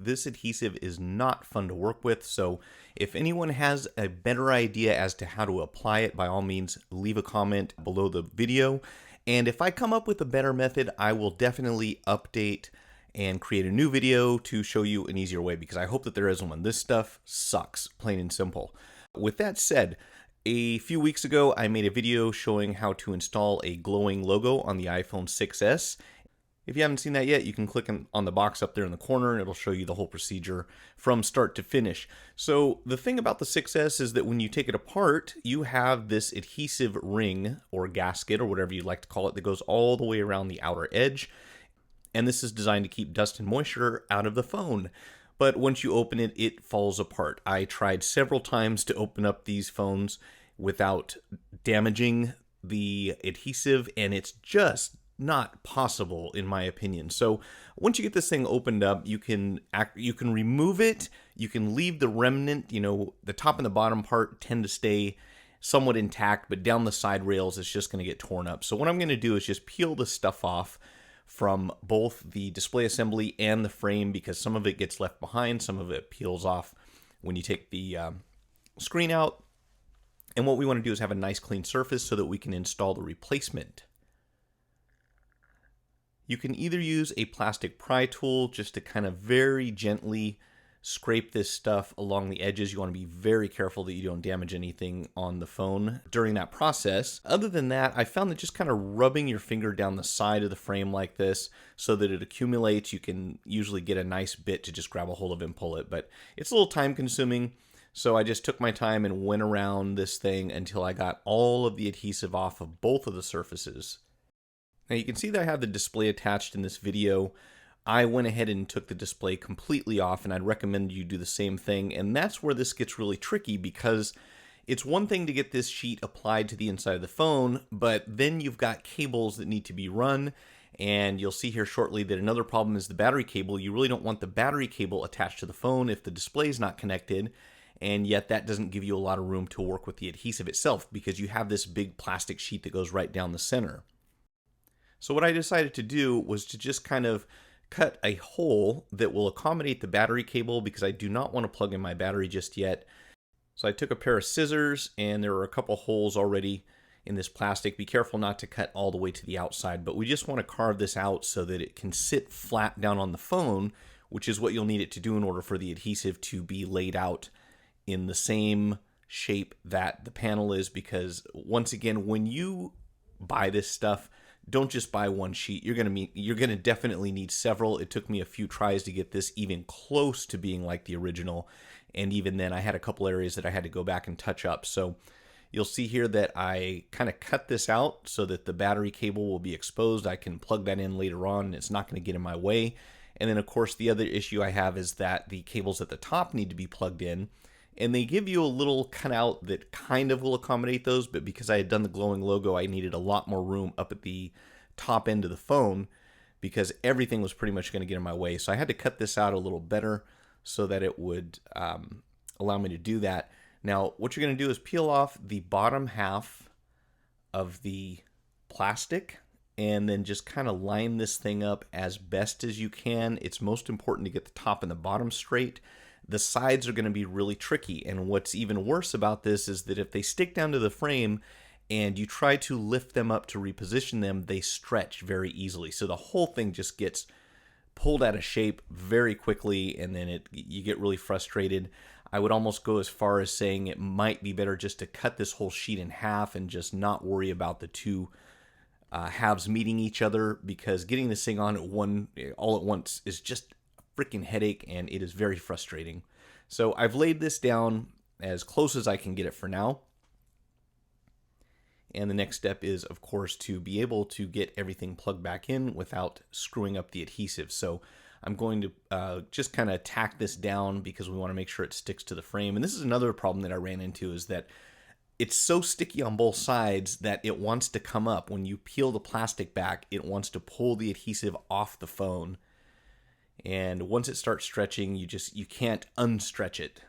this adhesive is not fun to work with. So if anyone has a better idea as to how to apply it, by all means, leave a comment below the video. And if I come up with a better method, I will definitely update and create a new video to show you an easier way, because I hope that there is one. This stuff sucks, plain and simple. With that said, a few weeks ago, I made a video showing how to install a glowing logo on the iPhone 6s. If you haven't seen that yet, you can click on the box up there in the corner and it'll show you the whole procedure from start to finish. So the thing about the 6s is that when you take it apart, you have this adhesive ring or gasket or whatever you'd like to call it that goes all the way around the outer edge. And this is designed to keep dust and moisture out of the phone. But once you open it, it falls apart. I tried several times to open up these phones without damaging the adhesive, and it's just not possible in my opinion. So once you get this thing opened up, you can remove it, you can leave the remnant, the top and the bottom part tend to stay somewhat intact, but down the side rails it's just going to get torn up. So what I'm going to do is just peel the stuff off from both the display assembly and the frame, because some of it gets left behind, some of it peels off when you take the screen out. And what we want to do is have a nice clean surface so that we can install the replacement. You can either use a plastic pry tool just to kind of very gently scrape this stuff along the edges. You want to be very careful that you don't damage anything on the phone during that process. Other than that, I found that just kind of rubbing your finger down the side of the frame like this so that it accumulates, you can usually get a nice bit to just grab a hold of and pull it. But it's a little time consuming, so I just took my time and went around this thing until I got all of the adhesive off of both of the surfaces. Now you can see that I have the display attached in this video. I went ahead and took the display completely off, and I'd recommend you do the same thing. And that's where this gets really tricky, because it's one thing to get this sheet applied to the inside of the phone, but then you've got cables that need to be run. And you'll see here shortly that another problem is the battery cable. You really don't want the battery cable attached to the phone if the display is not connected. And yet that doesn't give you a lot of room to work with the adhesive itself, because you have this big plastic sheet that goes right down the center. So what I decided to do was to just kind of cut a hole that will accommodate the battery cable, because I do not want to plug in my battery just yet. So I took a pair of scissors, and there are a couple holes already in this plastic. Be careful not to cut all the way to the outside, but we just want to carve this out so that it can sit flat down on the phone, which is what you'll need it to do in order for the adhesive to be laid out in the same shape that the panel is. Because once again, when you buy this stuff, don't just buy one sheet. You're gonna definitely need several. It took me a few tries to get this even close to being like the original, and even then I had a couple areas that I had to go back and touch up. So you'll see here that I kind of cut this out so that the battery cable will be exposed. I can plug that in later on and it's not going to get in my way. And then of course the other issue I have is that the cables at the top need to be plugged in, and they give you a little cutout that kind of will accommodate those, but because I had done the glowing logo, I needed a lot more room up at the top end of the phone, because everything was pretty much going to get in my way. So I had to cut this out a little better so that it would allow me to do that. Now what you're going to do is peel off the bottom half of the plastic and then just kind of line this thing up as best as you can. It's most important to get the top and the bottom straight. The sides are going to be really tricky, and what's even worse about this is that if they stick down to the frame and you try to lift them up to reposition them, they stretch very easily. So the whole thing just gets pulled out of shape very quickly, and then you get really frustrated. I would almost go as far as saying it might be better just to cut this whole sheet in half and just not worry about the two halves meeting each other, because getting this thing on all at once is just freaking headache, and it is very frustrating. So I've laid this down as close as I can get it for now. And the next step is, of course, to be able to get everything plugged back in without screwing up the adhesive. So I'm going to just kind of tack this down because we want to make sure it sticks to the frame. And this is another problem that I ran into, is that it's so sticky on both sides that it wants to come up. When you peel the plastic back, it wants to pull the adhesive off the phone. And once it starts stretching, you can't unstretch it.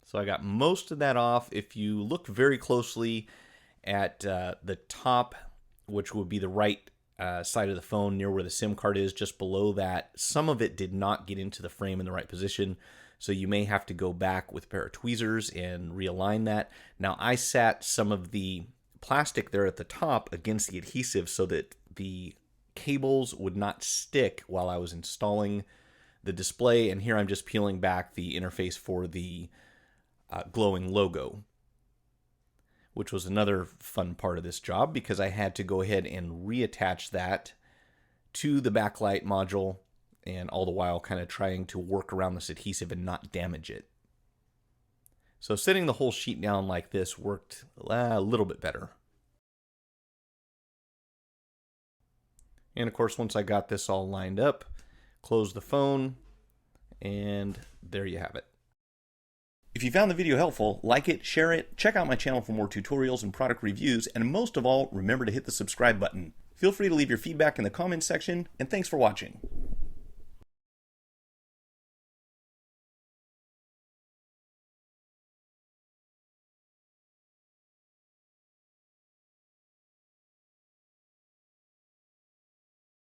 So I got most of that off. If you look very closely at the top, which would be the right side of the phone near where the SIM card is, just below that. Some of it did not get into the frame in the right position, so you may have to go back with a pair of tweezers and realign that. Now, I sat some of the plastic there at the top against the adhesive so that the cables would not stick while I was installing the display, and here I'm just peeling back the interface for the glowing logo, which was another fun part of this job because I had to go ahead and reattach that to the backlight module, and all the while kind of trying to work around this adhesive and not damage it. So setting the whole sheet down like this worked a little bit better. And of course, once I got this all lined up, close the phone, and there you have it. If you found the video helpful, like it, share it, check out my channel for more tutorials and product reviews, and most of all, remember to hit the subscribe button. Feel free to leave your feedback in the comments section, and thanks for watching.